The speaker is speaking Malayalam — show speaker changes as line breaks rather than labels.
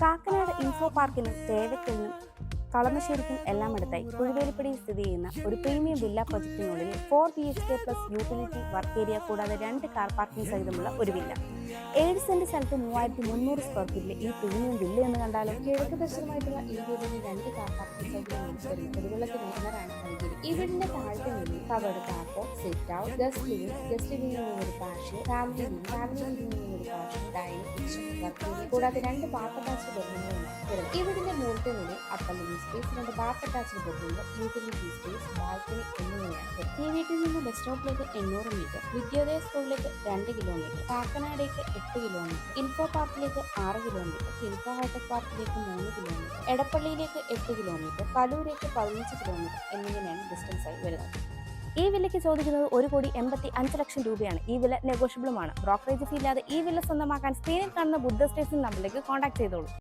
കാക്കനാട് ഇൻഫോ പാർക്കിനും തേവയ്ക്കലിനും കളമശ്ശേരിക്കും എല്ലാം അടുത്തായി കുഴുവേലിപ്പടിയിൽ സ്ഥിതി ചെയ്യുന്ന ഒരു പ്രീമിയം വില്ല പ്രൊജക്ടിനുള്ളിൽ 4 BHK plus utility work area കൂടാതെ 2 കാർ പാർക്കിംഗ് സഹിതമുള്ള ഒരു വില്ല. 7 സെന്റ് സ്ഥലത്ത് 3300 സ്ക്വയർ ഫീറ്റിലെ ഈ പ്രീമിയം വില്ല എന്ന് കണ്ടാലും കിഴക്ക് ദർശനമായിട്ടുള്ള ഈ വീടിന് 2 കാർ പാർക്കിംഗ് സഹിതം കുടിവെള്ളത്തിന് ഉണരാണ് നൽകിയത്. ഈ വീടിന്റെ താഴത്തെ നിലയിൽ covered carport, sit out, guest living ഒരു പാർഷ്യൽ, ഫാമിലി ലിവിംഗ് ഒരു partial, dining, kitchen, work area കൂടാതെ 2 ബാത്ത് അറ്റാച്ച്ഡ് ബെഡ്റൂമുകളുണ്ട്. ഈ വീടിന്റെ മുകളിലത്തെ നിലയിൽ upper living space, 2 bath attached bedroom, utility space, balcony എന്നിവയാണ്. ഈ വീട്ടിൽ നിന്ന് ബസ് സ്റ്റോപ്പിലേക്ക് 800 മീറ്റർ, വിദ്യോദയ സ്കൂളിലേക്ക് 2 കിലോമീറ്റർ, കാക്കനാടേക്ക് 8 കിലോമീറ്റർ, ഇൻഫോ പാർക്കിലേക്ക് 6 കിലോമീറ്റർ, ഇൻഫോ ഹൈടെക് പാർക്കിലേക്ക് 3 കിലോമീറ്റർ, എടപ്പള്ളിയിലേക്ക് 8 കിലോമീറ്റർ, കലൂരേക്ക് 15 കിലോമീറ്റർ എന്നിങ്ങനെയാണ് ഡിസ്റ്റൻസ് ആയി വരുന്നത്. ഈ വില്ലയ്ക്ക് ചോദിക്കുന്നത് 1,85,00,000 രൂപയാണ്. ഈ വില നെഗോഷ്യബിളുമാണ്. ബ്രോക്കറേജ് ഫീ ഇല്ലാതെ ഈ വില്ല സ്വന്തമാക്കാൻ സ്ക്രീനിൽ കാണുന്ന ബുദ്ധ സ്റ്റേഷൻ നമ്പറിലേക്ക് കോൺടാക്ട് ചെയ്തോളൂ.